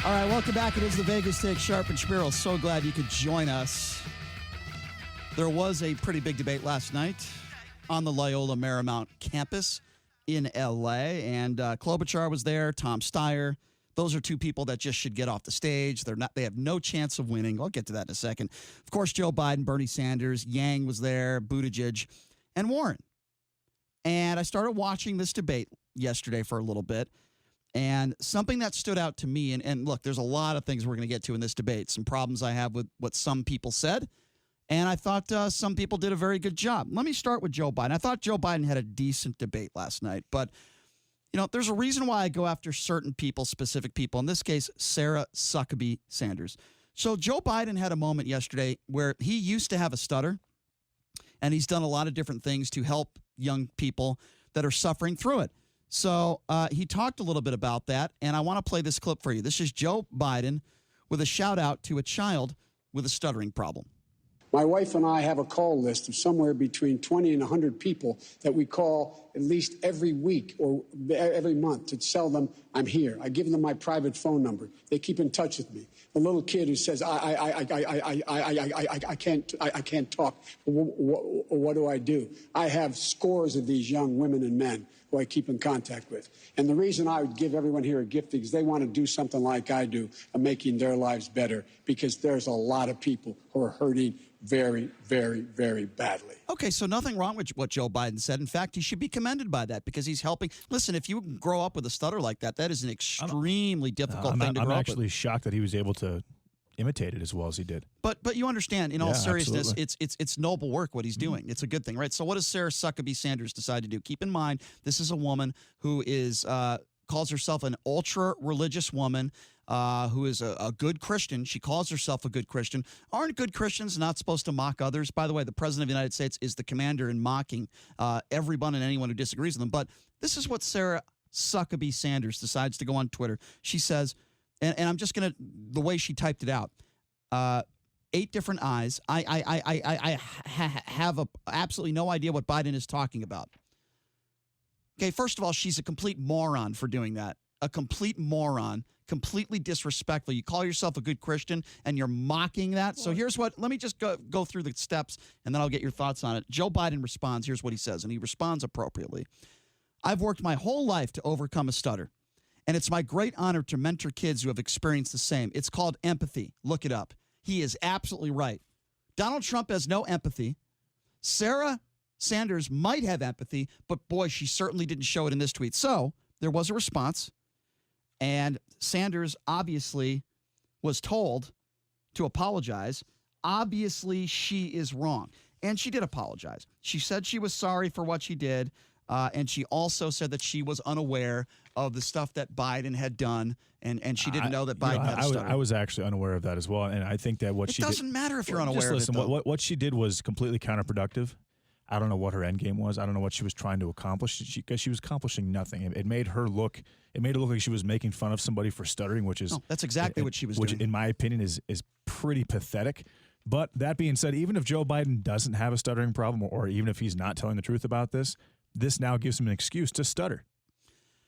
All right, welcome back. It is the Vegas Take. Sharp and Shapiro. So glad you could join us. There was a pretty big debate last night on the Loyola Marymount campus in L.A., and Klobuchar was there, Tom Steyer. Those are two people that just should get off the stage. They have no chance of winning. I'll get to that in a second. Of course, Joe Biden, Bernie Sanders, Yang was there, Buttigieg, and Warren. And I started watching this debate yesterday for a little bit. And something that stood out to me, and look, there's a lot of things we're going to get to in this debate, some problems I have with what some people said, and I thought some people did a very good job. Let me start with Joe Biden. I thought Joe Biden had a decent debate last night, but, there's a reason why I go after certain people, specific people, in this case, Sarah Huckabee Sanders. So Joe Biden had a moment yesterday where he used to have a stutter, and he's done a lot of different things to help young people that are suffering through it. So he talked a little bit about that, and I want to play this clip for you. This is Joe Biden with a shout-out to a child with a stuttering problem. My wife and I have a call list of somewhere between 20 and 100 people that we call at least every week or every month to tell them I'm here. I give them my private phone number. They keep in touch with me. A little kid who says, I can't talk. What do I do? I have scores of these young women and men who I keep in contact with. And the reason I would give everyone here a gift is they want to do something like I do of making their lives better, because there's a lot of people who are hurting very, very, very badly. Okay, so nothing wrong with what Joe Biden said. In fact, he should be commended by that because he's helping. Listen, if you grow up with a stutter like that, that is an extremely difficult thing to grow up with. I'm actually shocked that he was able to imitate it as well as he did. But you understand, in all seriousness, it's noble work what he's doing. It's a good thing, right? So what does Sarah Huckabee Sanders decide to do? Keep in mind, this is a woman who is calls herself an ultra-religious woman, who is a good Christian. She calls herself a good Christian. Aren't good Christians not supposed to mock others? By the way, the President of the United States is the commander in mocking everyone and anyone who disagrees with them. But this is what Sarah Huckabee Sanders decides to go on Twitter. She says, and I'm just going to, the way she typed it out, 8 different eyes. I have absolutely no idea what Biden is talking about. Okay, first of all, she's a complete moron for doing that. A complete moron, completely disrespectful. You call yourself a good Christian and you're mocking that. So here's what, let me just go through the steps and then I'll get your thoughts on it. Joe Biden responds. Here's what he says, and he responds appropriately. I've worked my whole life to overcome a stutter, and it's my great honor to mentor kids who have experienced the same. It's called empathy. Look it up. He is absolutely right. Donald Trump has no empathy. Sarah Sanders might have empathy, but boy, she certainly didn't show it in this tweet. So there was a response, and Sanders obviously was told to apologize. Obviously, she is wrong, and she did apologize. She said she was sorry for what she did, and she also said that she was unaware of the stuff that Biden had done, and she didn't know that Biden had a stutter. I was actually unaware of that as well, and I think that what she did... It doesn't matter if you're unaware of it, though. What she did was completely counterproductive. I don't know what her end game was. I don't know what she was trying to accomplish, because she was accomplishing nothing. It made her look like she was making fun of somebody for stuttering, which is... No, that's exactly what she was doing. Which, in my opinion, is pretty pathetic. But that being said, even if Joe Biden doesn't have a stuttering problem, or even if he's not telling the truth about this now gives him an excuse to stutter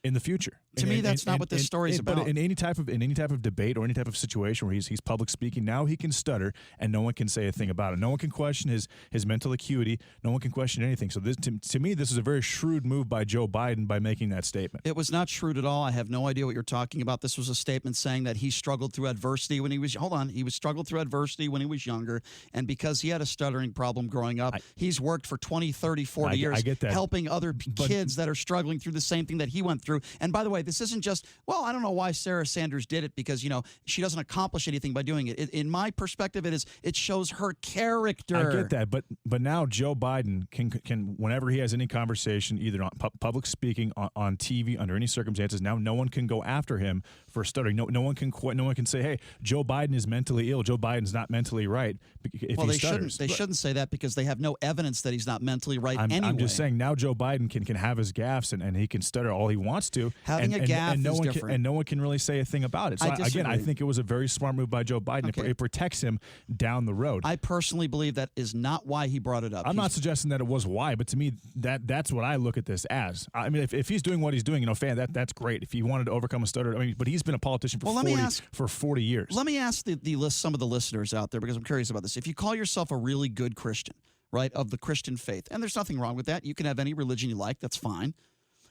in the future. To me, that's not what this story is about. But in any type of debate or any type of situation where he's public speaking, now he can stutter and no one can say a thing about it. No one can question his mental acuity. No one can question anything. So this, to me, this is a very shrewd move by Joe Biden by making that statement. It was not shrewd at all. I have no idea what you're talking about. This was a statement saying that he struggled through adversity when he was struggled through adversity when he was younger, and because he had a stuttering problem growing up, he's worked for 20, 30, 40 years I get that. helping other kids that are struggling through the same thing that he went through. And by the way, this isn't just, well, I don't know why Sarah Sanders did it, because, she doesn't accomplish anything by doing it. In my perspective, it shows her character. I get that, but now Joe Biden can whenever he has any conversation, either on public speaking, on TV, under any circumstances, now no one can go after him for stuttering. No one can say, hey, Joe Biden is mentally ill. Joe Biden's not mentally right if he stutters. They shouldn't say that, because they have no evidence that he's not mentally right anyway. I'm just saying, now Joe Biden can have his gaffes and he can stutter all he wants to. Having Having a gaffe is different. And no one can really say a thing about it. So again, I think it was a very smart move by Joe Biden. It protects him down the road. I personally believe that is not why he brought it up. I'm not suggesting that it was why, but to me, that's what I look at this as. I mean, if he's doing what he's doing, that's great. If he wanted to overcome a stutter, but he's been a politician for 40 years. Let me ask some of the listeners out there, because I'm curious about this. If you call yourself a really good Christian, right, of the Christian faith, and there's nothing wrong with that. You can have any religion you like. That's fine.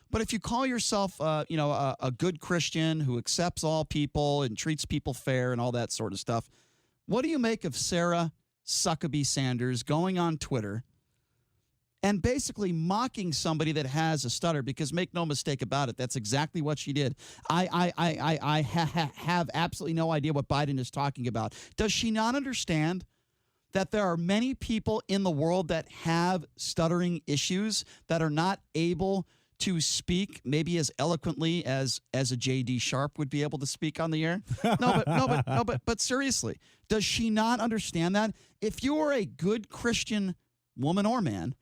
But if you call yourself, a good Christian who accepts all people and treats people fair and all that sort of stuff, what do you make of Sarah Huckabee Sanders going on Twitter and basically mocking somebody that has a stutter? Because make no mistake about it, that's exactly what she did. I have absolutely no idea what Biden is talking about. Does she not understand that there are many people in the world that have stuttering issues that are not able to speak maybe as eloquently as a J.D. Sharp would be able to speak on the air? But seriously, does she not understand that? If you are a good Christian woman or man,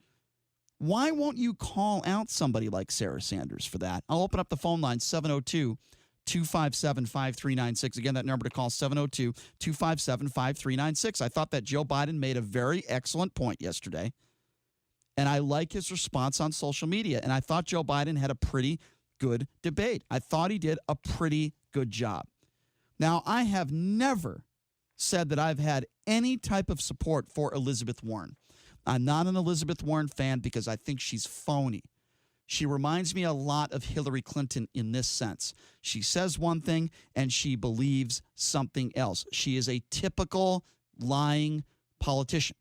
why won't you call out somebody like Sarah Sanders for that? I'll open up the phone line, 702-257-5396. Again, that number to call, 702-257-5396. I thought that Joe Biden made a very excellent point yesterday, and I like his response on social media. And I thought Joe Biden had a pretty good debate. I thought he did a pretty good job. Now, I have never said that I've had any type of support for Elizabeth Warren. I'm not an Elizabeth Warren fan because I think she's phony. She reminds me a lot of Hillary Clinton in this sense. She says one thing and she believes something else. She is a typical lying politician.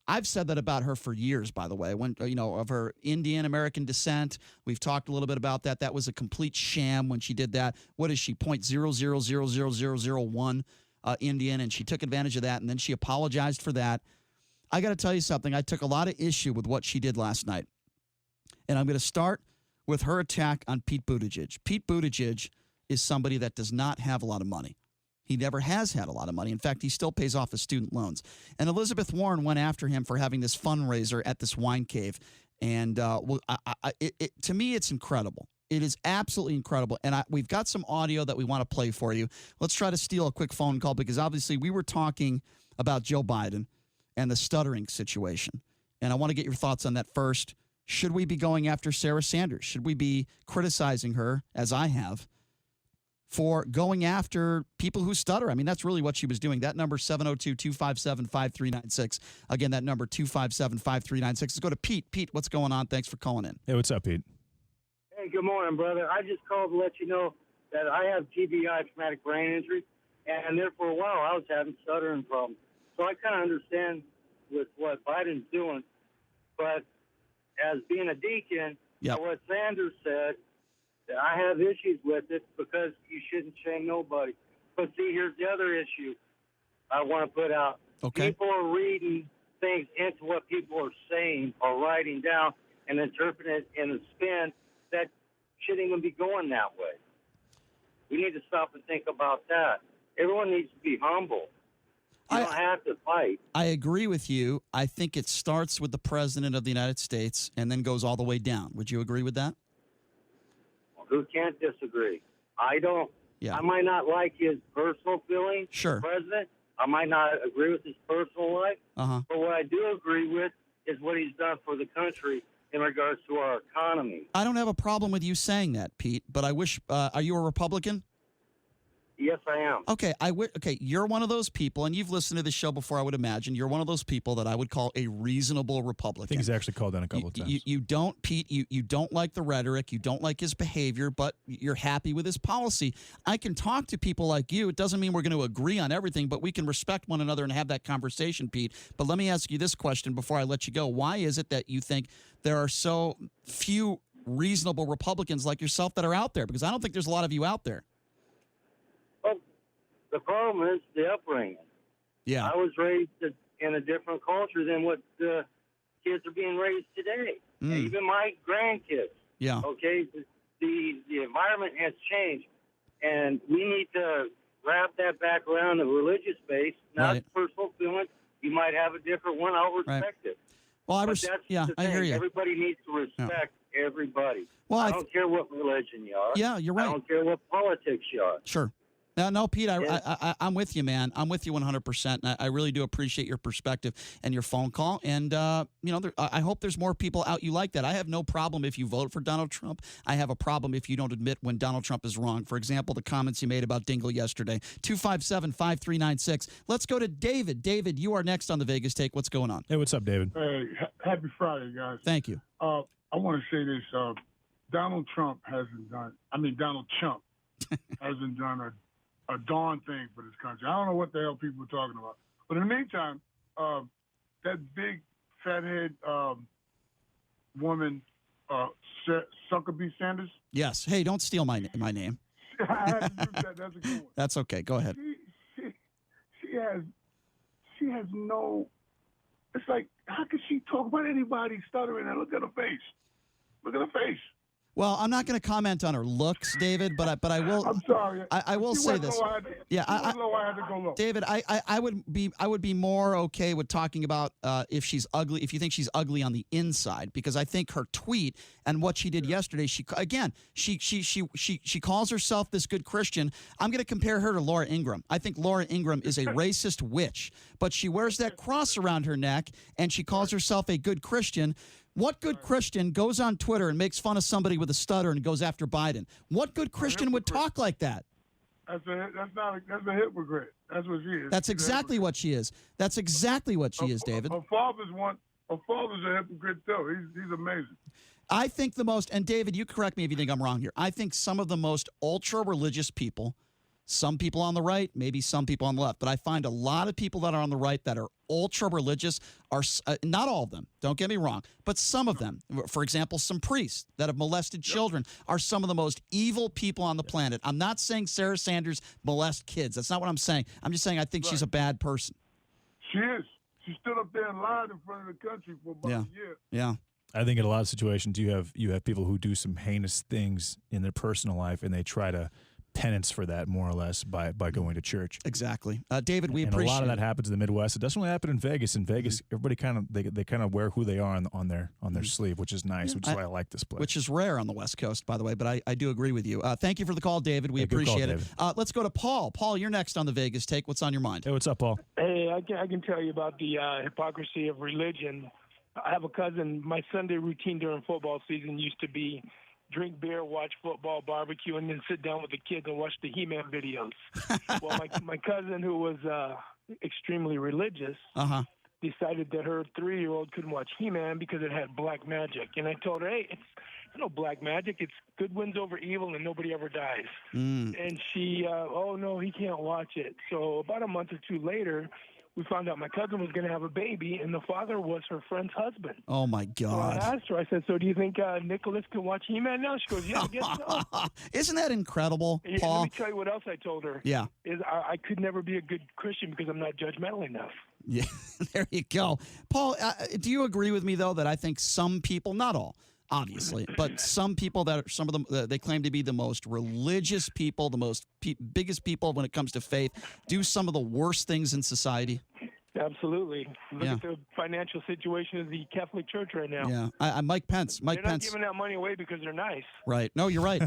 I've said that about her for years, by the way, when, of her Indian American descent. We've talked a little bit about that. That was a complete sham when she did that. What is she, 0.0000001 Indian, and she took advantage of that, and then she apologized for that. I got to tell you something. I took a lot of issue with what she did last night, and I'm going to start with her attack on Pete Buttigieg. Pete Buttigieg is somebody that does not have a lot of money. He never has had a lot of money. In fact, he still pays off his student loans. And Elizabeth Warren went after him for having this fundraiser at this wine cave. And to me, it's incredible. It is absolutely incredible. And we've got some audio that we want to play for you. Let's try to steal a quick phone call, because obviously we were talking about Joe Biden and the stuttering situation. And I want to get your thoughts on that first. Should we be going after Sarah Sanders? Should we be criticizing her, as I have, for going after people who stutter? I mean, that's really what she was doing. That number, 702-257-5396. Again, that number, 257-5396. Let's go to Pete. Pete, what's going on? Thanks for calling in. Hey, what's up, Pete? Hey, good morning, brother. I just called to let you know that I have TBI, traumatic brain injury, and there for a while I was having stuttering problems. So I kind of understand with what Biden's doing, but as being a deacon, what Sanders said, I have issues with it because you shouldn't shame nobody. But see, here's the other issue I want to put out. Okay. People are reading things into what people are saying or writing down and interpreting it in a spin that shouldn't even be going that way. We need to stop and think about that. Everyone needs to be humble. You don't have to fight. I agree with you. I think it starts with the President of the United States and then goes all the way down. Would you agree with that? Who can't disagree? I don't. Yeah. I might not like his personal feelings, sure, President. I might not agree with his personal life. Uh-huh. But what I do agree with is what he's done for the country in regards to our economy. I don't have a problem with you saying that, Pete, but I wish are you a Republican? Yes, I am. Okay, you're one of those people, and you've listened to this show before, I would imagine. You're one of those people that I would call a reasonable Republican. I think he's actually called that a couple of times. You don't, Pete, you don't like the rhetoric, you don't like his behavior, but you're happy with his policy. I can talk to people like you. It doesn't mean we're going to agree on everything, but we can respect one another and have that conversation, Pete. But let me ask you this question before I let you go. Why is it that you think there are so few reasonable Republicans like yourself that are out there? Because I don't think there's a lot of you out there. The problem is the upbringing. Yeah. I was raised in a different culture than what the kids are being raised today. And even my grandkids. Yeah. Okay. The environment has changed, and we need to wrap that back around the religious base, not personal feelings. You might have a different one. I'll respect it. Well, I hear you. Everybody needs to respect everybody. Well, I don't care what religion you are. Yeah, you're right. I don't care what politics you are. Sure. No, Pete, I'm with you, man. I'm with you 100%. And I really do appreciate your perspective and your phone call. And, I hope there's more people out you like that. I have no problem if you vote for Donald Trump. I have a problem if you don't admit when Donald Trump is wrong. For example, the comments you made about Dingell yesterday. 257-5396. Let's go to David. David, you are next on the Vegas Take. What's going on? Hey, what's up, David? Hey, happy Friday, guys. Thank you. I want to say this. Donald Chump hasn't done a darn thing for this country. I don't know what the hell people are talking about. But in the meantime, that big fathead woman, Suckerby Sanders. Yes. Hey, don't steal my name. I had to use that. That's a good one. That's okay. Go ahead. She has no. It's like, how could she talk about anybody stuttering and look at her face? Look at her face. Well, I'm not going to comment on her looks, David, but I will. I'm sorry. I will say this. I had to go low. David, I would be more okay with talking about if she's ugly, if you think she's ugly on the inside, because I think her tweet and what she did yesterday, she calls herself this good Christian. I'm going to compare her to Laura Ingraham. I think Laura Ingraham is a racist witch, but she wears that cross around her neck and she calls herself a good Christian. What good Christian goes on Twitter and makes fun of somebody with a stutter and goes after Biden? What good Christian would talk like that? That's a hypocrite. That's what she is. That's exactly what she is. That's exactly what she is, David. Her father's a hypocrite too. He's amazing. I think and David, you correct me if you think I'm wrong here. I think some of the most ultra-religious people, some people on the right, maybe some people on the left, but I find a lot of people that are on the right that are ultra-religious are not all of them, don't get me wrong, but some of them, for example, some priests that have molested children are some of the most evil people on the planet. I'm not saying Sarah Sanders molest kids. That's not what I'm saying. I'm just saying I think she's a bad person. She is. She stood up there and lied in front of the country for about a year. Yeah. I think in a lot of situations you have people who do some heinous things in their personal life and they try to penance for that more or less by going to church. Exactly. David, we and appreciate a lot of that happens in the Midwest. It doesn't really happen in Vegas. In Vegas, everybody they kind of wear who they are on their sleeve, which is nice, which is why I like this place. Which is rare on the West Coast, by the way, but I do agree with you. Thank you for the call, David. We appreciate it. Let's go to Paul. Paul, you're next on the Vegas Take. What's on your mind? Hey, what's up, Paul? Hey, I can tell you about the hypocrisy of religion. I have a cousin. My Sunday routine during football season used to be drink beer, watch football, barbecue, and then sit down with the kids and watch the He-Man videos. Well, my cousin, who was extremely religious, decided that her 3-year-old couldn't watch He-Man because it had black magic. And I told her, hey, it's no black magic. It's good wins over evil and nobody ever dies. And she, oh, no, he can't watch it. So about a month or two later, we found out my cousin was going to have a baby, and the father was her friend's husband. Oh, my God. So I asked her, I said, so do you think Nicholas can watch He-Man now? She goes, yeah, I guess so. Isn't that incredible, Paul? Let me tell you what else I told her. Yeah. Is I could never be a good Christian because I'm not judgmental enough. Yeah, there you go. Paul, do you agree with me, though, that I think some people, not all, obviously, but some people that are, some of them, they claim to be the most religious people, the most biggest people when it comes to faith, do some of the worst things in society? Absolutely. Look at the financial situation of the Catholic Church right now. Yeah, Mike Pence. They're not giving that money away because they're nice. Right. No, you're right.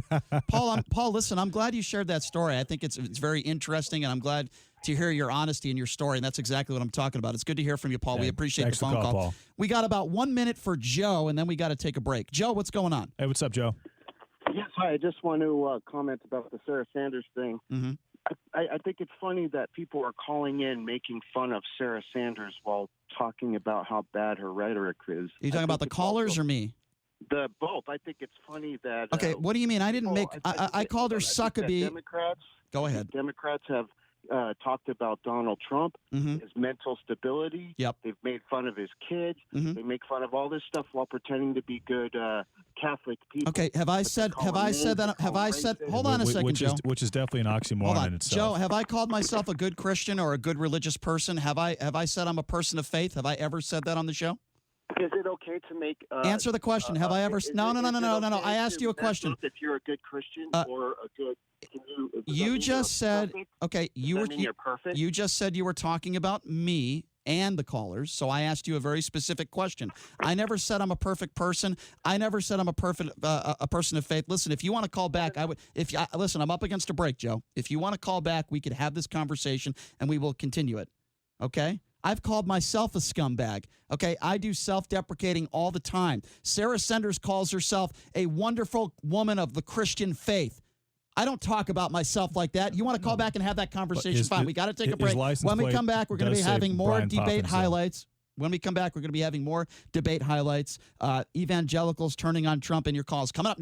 Paul, listen, I'm glad you shared that story. I think it's very interesting, and I'm glad to hear your honesty and your story, and that's exactly what I'm talking about. It's good to hear from you, Paul. We appreciate the phone call. Paul. We got about 1 minute for Joe, and then we got to take a break. Joe, what's going on? Hey, what's up, Joe? Yes, hi. I just want to comment about the Sarah Sanders thing. I think it's funny that people are calling in making fun of Sarah Sanders while talking about how bad her rhetoric is. Are you talking about the callers or me? Both. I think it's funny that... Okay, what do you mean? I didn't make... I called her Suckerby. Democrats... Go ahead. Democrats have talked about Donald Trump, his mental stability. Yep. They've made fun of his kids. They make fun of all this stuff while pretending to be good Catholic people. Okay, have I said that? Hold on a second, Joe. Which is definitely an oxymoron in itself. Joe, have I called myself a good Christian or a good religious person? Have I said I'm a person of faith? Have I ever said that on the show? Is it okay to make... Answer the question. Have I ever... No. I asked you a question. If you're a good Christian or a good... You just said... perfect? Okay, you you're perfect? You just said you were talking about me, and the callers. So I asked you a very specific question. I never said I'm a perfect person. I never said I'm a person of faith. Listen, if you want to call back, I would. Listen, I'm up against a break, Joe. If you want to call back, we could have this conversation and we will continue it. Okay? I've called myself a scumbag. Okay? I do self-deprecating all the time. Sarah Sanders calls herself a wonderful woman of the Christian faith. I don't talk about myself like that. You want to call back and have that conversation? Fine. We got to take a break. When we come back, we're going to be having more debate highlights. When we come back, we're going to be having more debate highlights. Evangelicals turning on Trump and your calls coming up next.